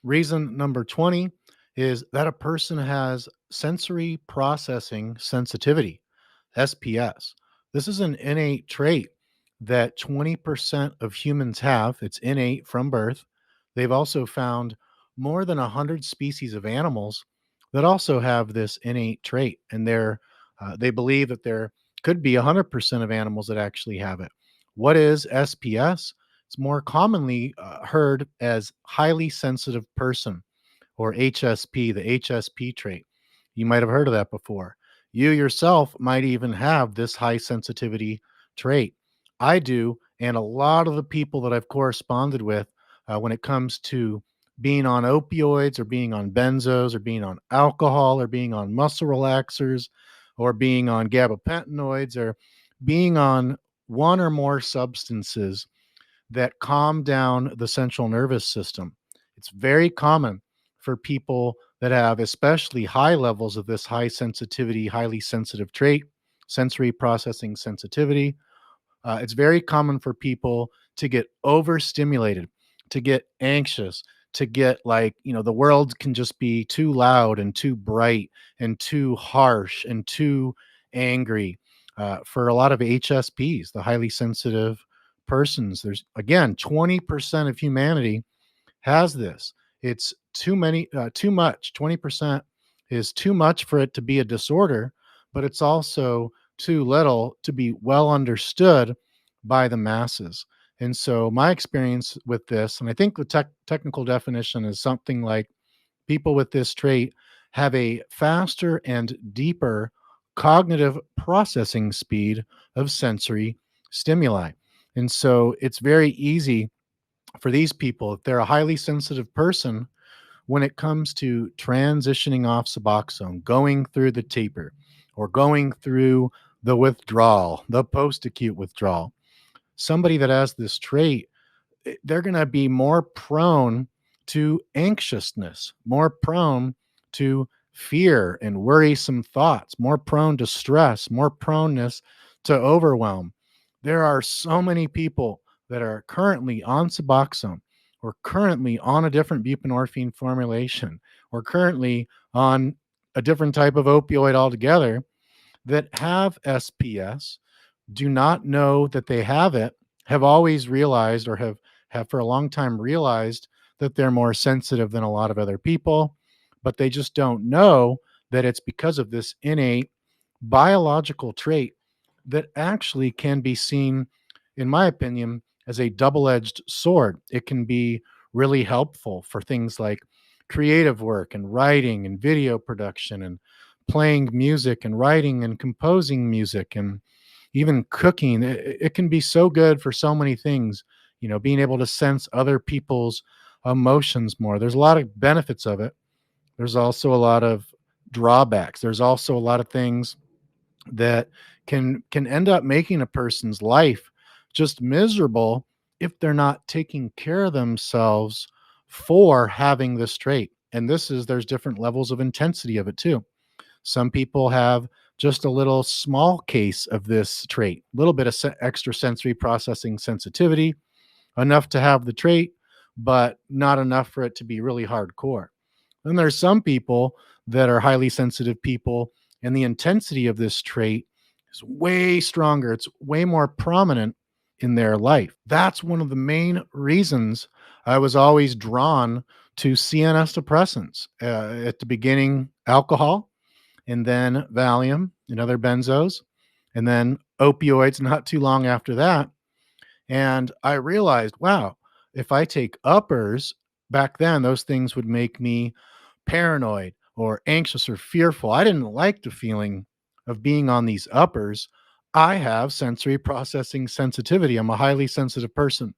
Reason number 20 is that a person has sensory processing sensitivity, SPS. This is an innate trait that 20% of humans have. It's innate from birth. They've also found more than 100 species of animals that also have this innate trait, and they believe that there could be 100% of animals that actually have it. What is SPS? It's more commonly heard as highly sensitive person, or HSP, the HSP trait. You might have heard of that before. You yourself might even have this high sensitivity trait. I do, and a lot of the people that I've corresponded with when it comes to being on opioids or being on benzos or being on alcohol or being on muscle relaxers or being on gabapentinoids or being on one or more substances that calm down the central nervous system. It's very common for people that have especially high levels of this high sensitivity, highly sensitive trait, sensory processing sensitivity. It's very common for people to get overstimulated, to get anxious, to get like, the world can just be too loud and too bright and too harsh and too angry. For a lot of HSPs, the highly sensitive persons, there's again 20% of humanity has this. It's too much. 20% is too much for it to be a disorder, but it's also too little to be well understood by the masses. And so, my experience with this, and I think the technical definition is something like people with this trait have a faster and deeper cognitive processing speed of sensory stimuli. And so, it's very easy for these people, if they're a highly sensitive person, when it comes to transitioning off Suboxone, going through the taper, or going through the withdrawal, the post acute withdrawal, somebody that has this trait, they're going to be more prone to anxiousness, more prone to fear and worrisome thoughts, more prone to stress, more proneness to overwhelm. There are so many people that are currently on Suboxone or currently on a different buprenorphine formulation or currently on a different type of opioid altogether that have SPS, do not know that they have it, have always realized or have for a long time realized that they're more sensitive than a lot of other people, but they just don't know that it's because of this innate biological trait that actually can be seen, in my opinion, as a double-edged sword. It can be really helpful for things like creative work and writing and video production and playing music and writing and composing music and even cooking. It can be so good for so many things, being able to sense other people's emotions more. There's a lot of benefits of it. There's also a lot of drawbacks. There's also a lot of things that can end up making a person's life just miserable if they're not taking care of themselves for having this trait. And there's different levels of intensity of it too. Some people have just a little small case of this trait, a little bit of extra sensory processing sensitivity, enough to have the trait, but not enough for it to be really hardcore. Then there's some people that are highly sensitive people, and the intensity of this trait is way stronger. It's way more prominent in their life. That's one of the main reasons I was always drawn to CNS depressants. At the beginning, alcohol, and then Valium and other benzos, and then opioids not too long after that. And I realized, wow, if I take uppers, back then, those things would make me paranoid or anxious or fearful. I didn't like the feeling of being on these uppers. I have sensory processing sensitivity. I'm a highly sensitive person.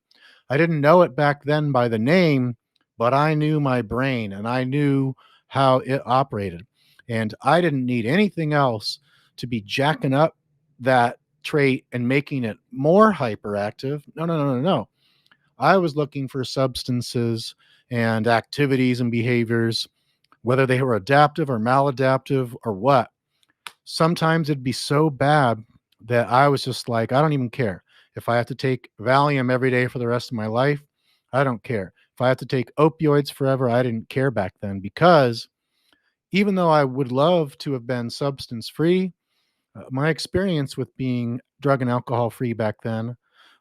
I didn't know it back then by the name, but I knew my brain and I knew how it operated. And I didn't need anything else to be jacking up that trait and making it more hyperactive. No, no, no, no, no. I was looking for substances and activities and behaviors, whether they were adaptive or maladaptive or what. Sometimes it'd be so bad that I was just like, I don't even care. If I have to take Valium every day for the rest of my life, I don't care. If I have to take opioids forever, I didn't care back then because even though I would love to have been substance free, my experience with being drug and alcohol free back then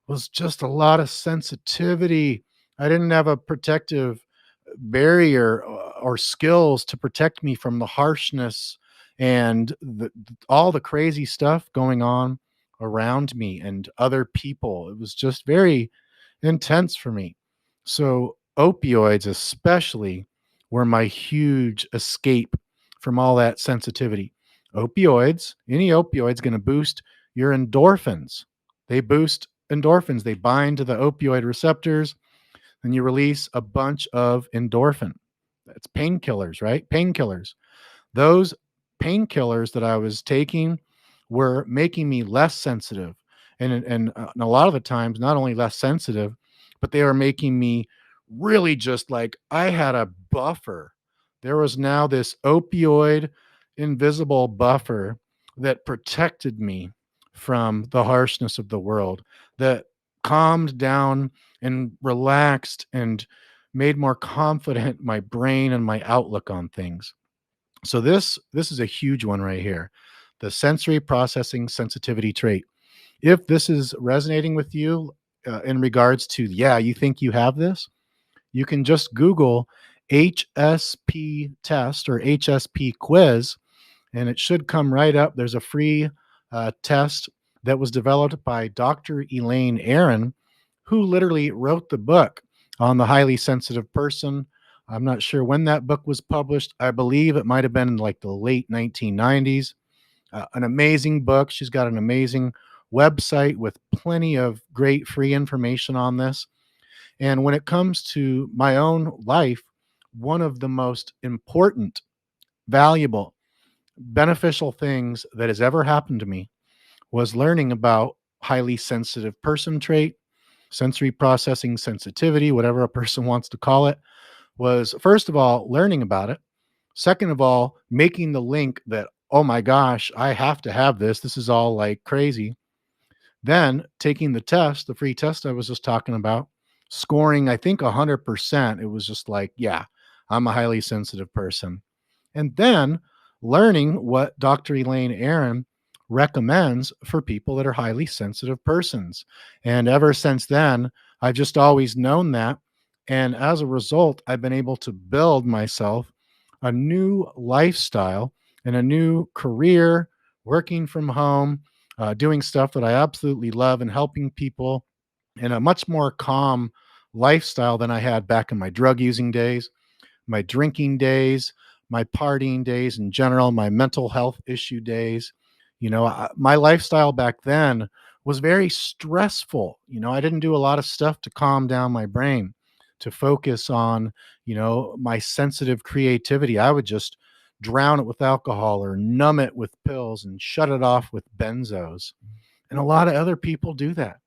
was just a lot of sensitivity. I didn't have a protective barrier or skills to protect me from the harshness and all the crazy stuff going on around me and other people. It was just very intense for me. So opioids especially were my huge escape from all that sensitivity. Opioids, any opioid's going to boost your endorphins. They boost endorphins. They bind to the opioid receptors and you release a bunch of endorphin. That's painkillers, right? Painkillers. Those painkillers that I was taking were making me less sensitive. And a lot of the times, not only less sensitive, but they were making me really just like I had a buffer. There was now this opioid invisible buffer that protected me from the harshness of the world, that calmed down and relaxed and made more confident my brain and my outlook on things. So this is a huge one right here. The sensory processing sensitivity trait. If this is resonating with you in regards to, yeah, you think you have this, you can just Google HSP test or HSP quiz, and it should come right up. There's a free test that was developed by Dr. Elaine Aron, who literally wrote the book on the highly sensitive person. I'm not sure when that book was published. I believe it might have been in like the late 1990s. An amazing book. She's got an amazing website with plenty of great free information on this. And when it comes to my own life, one of the most important, valuable, beneficial things that has ever happened to me was learning about highly sensitive person trait, sensory processing sensitivity, whatever a person wants to call it, was first of all, learning about it. Second of all, making the link that, oh my gosh, I have to have this. This is all like crazy. Then taking the test, the free test I was just talking about, scoring, I think 100%. It was just like, yeah, I'm a highly sensitive person. And then learning what Dr. Elaine Aron recommends for people that are highly sensitive persons. And ever since then, I've just always known that. And as a result, I've been able to build myself a new lifestyle and a new career, working from home, doing stuff that I absolutely love and helping people in a much more calm lifestyle than I had back in my drug using days, my drinking days, my partying days in general, my mental health issue days. My lifestyle back then was very stressful. I didn't do a lot of stuff to calm down my brain, to focus on, my sensitive creativity. I would just drown it with alcohol or numb it with pills and shut it off with benzos. And a lot of other people do that.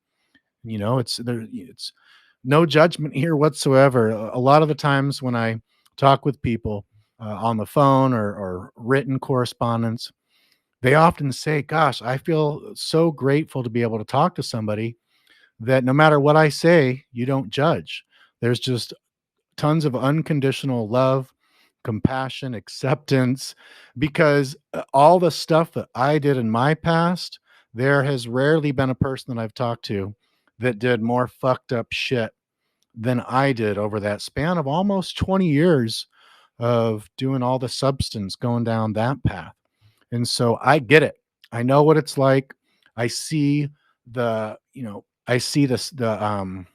It's no judgment here whatsoever. A lot of the times when I talk with people on the phone or written correspondence, they often say, gosh, I feel so grateful to be able to talk to somebody that no matter what I say, you don't judge. There's just tons of unconditional love, compassion, acceptance, because all the stuff that I did in my past, there has rarely been a person that I've talked to that did more fucked up shit than I did over that span of almost 20 years of doing all the substance going down that path. And so I get it. I know what it's like. I see I see the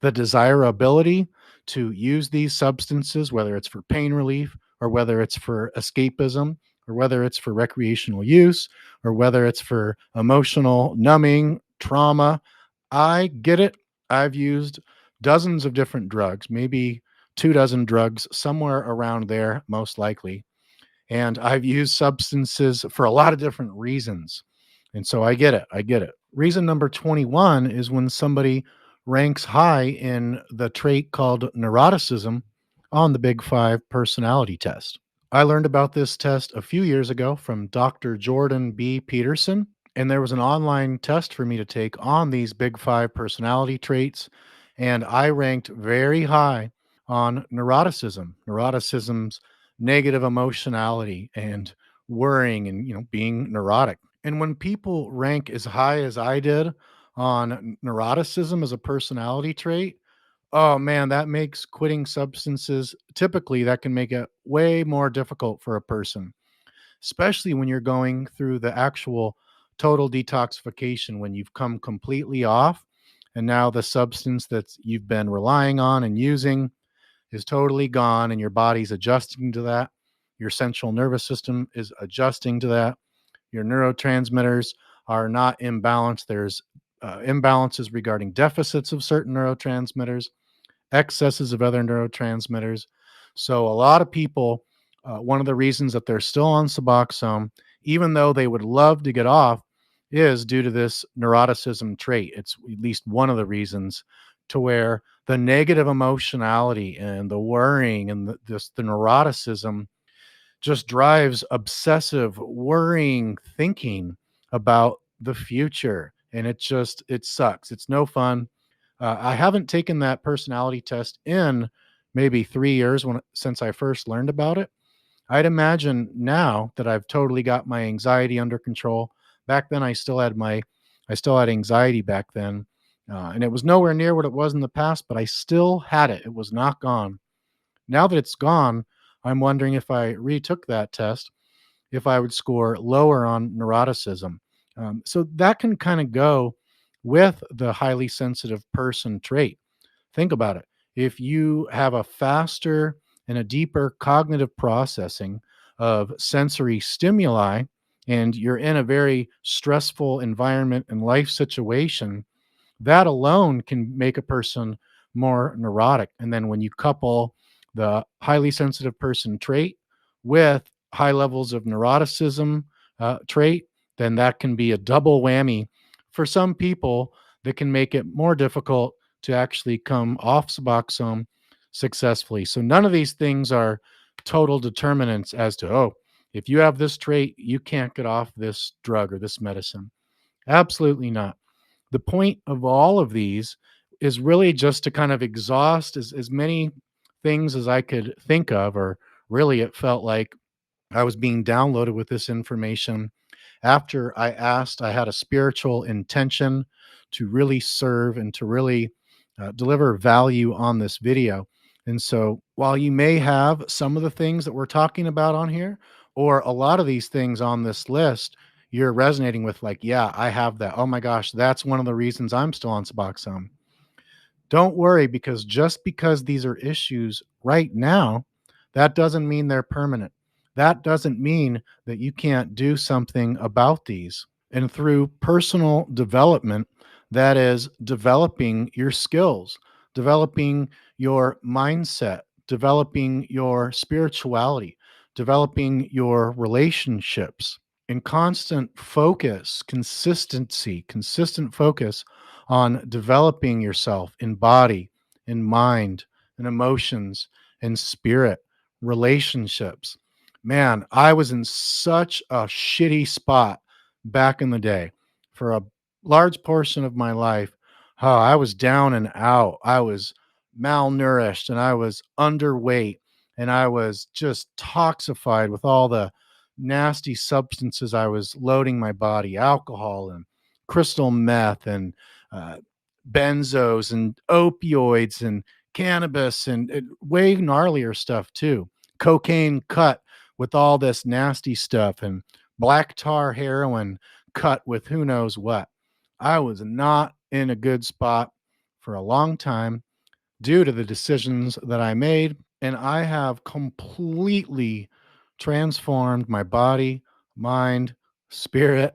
desirability to use these substances, whether it's for pain relief or whether it's for escapism or whether it's for recreational use or whether it's for emotional numbing, trauma. I get it. I've used dozens of different drugs, maybe 2 dozen drugs, somewhere around there, most likely. And I've used substances for a lot of different reasons. And so I get it. I get it. Reason number 21 is when somebody ranks high in the trait called neuroticism on the Big Five personality test. I learned about this test a few years ago from Dr. Jordan B. Peterson, and there was an online test for me to take on these Big Five personality traits, and I ranked very high on neuroticism, neuroticism's negative emotionality and worrying and being neurotic. And when people rank as high as I did on neuroticism as a personality trait, oh man, that makes quitting substances typically that can make it way more difficult for a person, especially when you're going through the actual total detoxification when you've come completely off and now the substance that you've been relying on and using is totally gone and your body's adjusting to that. Your central nervous system is adjusting to that. Your neurotransmitters are not imbalanced. There's imbalances regarding deficits of certain neurotransmitters, excesses of other neurotransmitters. So, a lot of people, one of the reasons that they're still on Suboxone, even though they would love to get off, is due to this neuroticism trait. It's at least one of the reasons to where the negative emotionality and the worrying and the neuroticism just drives obsessive worrying thinking about the future, and it sucks. It's no fun. I haven't taken that personality test in maybe 3 years since I first learned about it. I'd imagine now that I've totally got my anxiety under control. Back then I still had anxiety back then, and it was nowhere near what it was in the past, but I still had it. It was not gone. Now that it's gone, I'm wondering if I retook that test, if I would score lower on neuroticism. So that can kind of go with the highly sensitive person trait. Think about it. If you have a faster and a deeper cognitive processing of sensory stimuli, and you're in a very stressful environment and life situation, that alone can make a person more neurotic. And then when you couple the highly sensitive person trait with high levels of neuroticism trait, then that can be a double whammy for some people that can make it more difficult to actually come off Suboxone successfully. So none of these things are total determinants as to, oh, if you have this trait, you can't get off this drug or this medicine. Absolutely not. The point of all of these is really just to kind of exhaust as many things as I could think of, or really it felt like I was being downloaded with this information after I had a spiritual intention to really serve and to really deliver value on this video. And so while you may have some of the things that we're talking about on here, or a lot of these things on this list, you're resonating with, like, yeah, I have that. Oh my gosh, that's one of the reasons I'm still on Suboxone. Don't worry, because just because these are issues right now, that doesn't mean they're permanent. That doesn't mean that you can't do something about these. And through personal development, that is developing your skills, developing your mindset, developing your spirituality, developing your relationships, and constant focus, consistency, consistent focus on developing yourself in body, in mind, in emotions, in spirit, relationships. Man, I was in such a shitty spot back in the day for a large portion of my life. Oh, I was down and out. I was malnourished and I was underweight and I was just toxified with all the nasty substances I was loading my body, alcohol and crystal meth and uh, benzos and opioids and cannabis and way gnarlier stuff too. Cocaine cut with all this nasty stuff and black tar heroin cut with who knows what. I was not in a good spot for a long time due to the decisions that I made. And I have completely transformed my body, mind, spirit,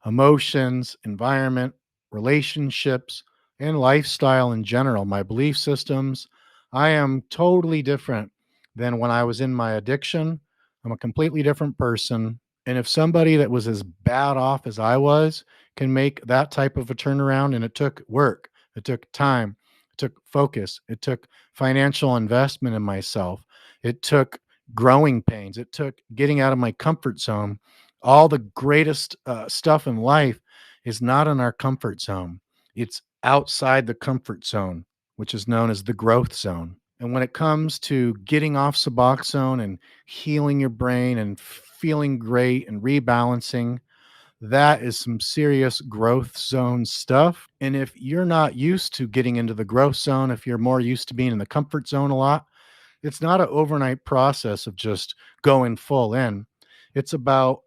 emotions, environment, relationships, and lifestyle in general, my belief systems. I am totally different than when I was in my addiction. I'm a completely different person. And if somebody that was as bad off as I was can make that type of a turnaround, and it took work, it took time, it took focus, it took financial investment in myself, it took growing pains, it took getting out of my comfort zone. All the greatest stuff in life is not in our comfort zone, it's outside the comfort zone, which is known as the growth zone. And when it comes to getting off Suboxone and healing your brain and feeling great and rebalancing, that is some serious growth zone stuff. And if you're not used to getting into the growth zone, if you're more used to being in the comfort zone a lot, it's not an overnight process of just going full in. It's about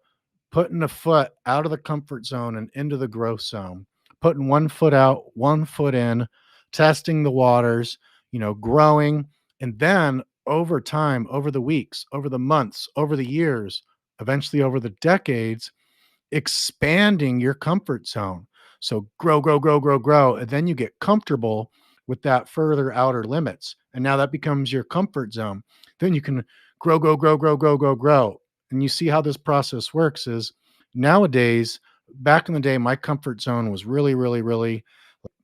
putting a foot out of the comfort zone and into the growth zone, putting one foot out, one foot in, testing the waters, growing. And then over time, over the weeks, over the months, over the years, eventually over the decades, expanding your comfort zone. So grow, grow, grow, grow, grow. And then you get comfortable with that further outer limits. And now that becomes your comfort zone. Then you can grow, grow, grow, grow, grow, grow, grow. And you see how this process works is nowadays, back in the day, my comfort zone was really, really, really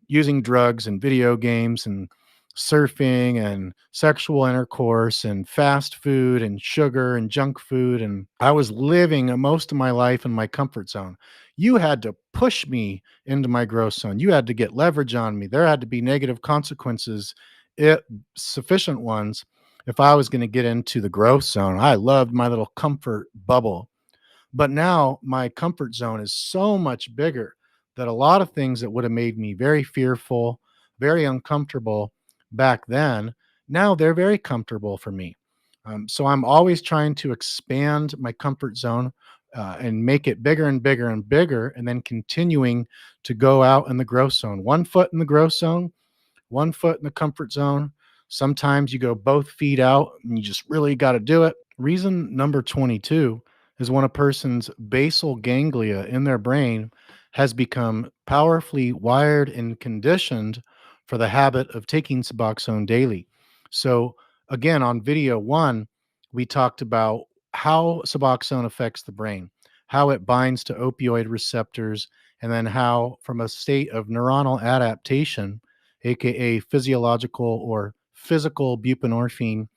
using drugs and video games and surfing and sexual intercourse and fast food and sugar and junk food. And I was living most of my life in my comfort zone. You had to push me into my growth zone. You had to get leverage on me. There had to be negative consequences, it, sufficient ones, if I was going to get into the growth zone. I loved my little comfort bubble. But now my comfort zone is so much bigger that a lot of things that would have made me very fearful, very uncomfortable back then, now they're very comfortable for me. So I'm always trying to expand my comfort zone and make it bigger and bigger and bigger, and then continuing to go out in the growth zone. One foot in the growth zone, one foot in the comfort zone. Sometimes you go both feet out and you just really got to do it. Reason number 22 is when a person's basal ganglia in their brain has become powerfully wired and conditioned for the habit of taking Suboxone daily. So, again, on video one, we talked about how Suboxone affects the brain, how it binds to opioid receptors, and then how, from a state of neuronal adaptation, aka physiological or physical buprenorphine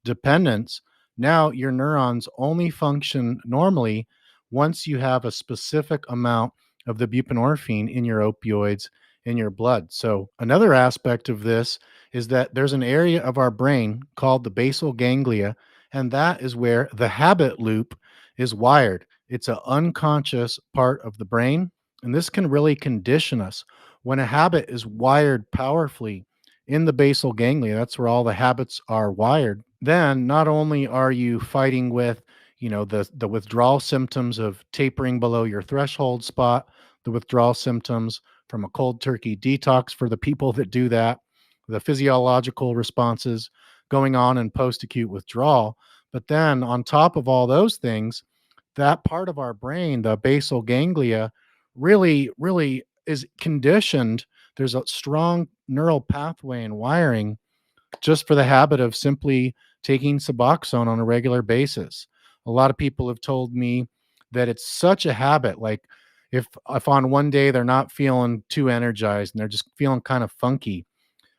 dependence, now your neurons only function normally once you have a specific amount of the buprenorphine in your opioids in your blood. So, another aspect of this is that there's an area of our brain called the basal ganglia, and that is where the habit loop is wired. It's an unconscious part of the brain, and this can really condition us. When a habit is wired powerfully in the basal ganglia, that's where all the habits are wired. Then not only are you fighting with, the withdrawal symptoms of tapering below your threshold spot, the withdrawal symptoms from a cold turkey detox for the people that do that, the physiological responses going on in post acute withdrawal. But then on top of all those things, that part of our brain, the basal ganglia, really, really is conditioned. There's a strong neural pathway and wiring just for the habit of simply taking Suboxone on a regular basis. A lot of people have told me that it's such a habit. Like if on one day they're not feeling too energized and they're just feeling kind of funky,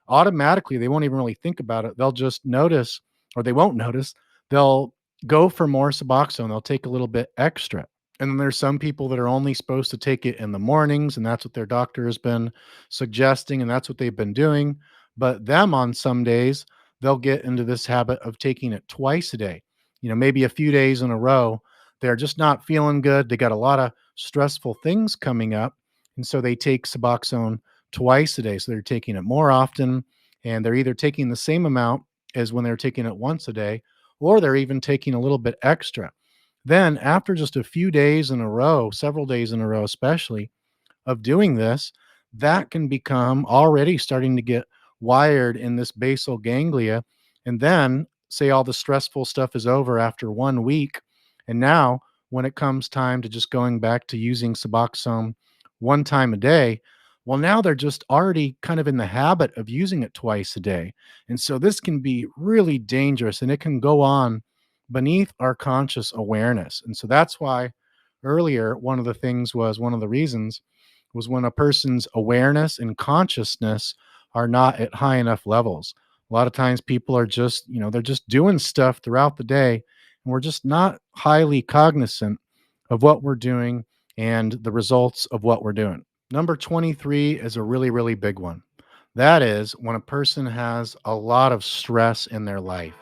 automatically they won't even really think about it. They'll just notice, or they won't notice. They'll go for more Suboxone. They'll take a little bit extra. And then there's some people that are only supposed to take it in the mornings, and that's what their doctor has been suggesting, and that's what they've been doing. But them on some days, they'll get into this habit of taking it twice a day. Maybe a few days in a row, they're just not feeling good. They got a lot of stressful things coming up. And so they take Suboxone twice a day. So they're taking it more often, and they're either taking the same amount as when they're taking it once a day, or they're even taking a little bit extra. Then, after just a few days in a row, several days in a row, especially of doing this, that can become already starting to get wired in this basal ganglia. And then, say all the stressful stuff is over after 1 week. And now, when it comes time to just going back to using Suboxone one time a day, well, now they're just already kind of in the habit of using it twice a day. And so this can be really dangerous and it can go on beneath our conscious awareness. And so that's why earlier, one of the reasons was when a person's awareness and consciousness are not at high enough levels. A lot of times people are just, they're just doing stuff throughout the day, and we're just not highly cognizant of what we're doing and the results of what we're doing. Number 23 is a really, really big one. That is when a person has a lot of stress in their life.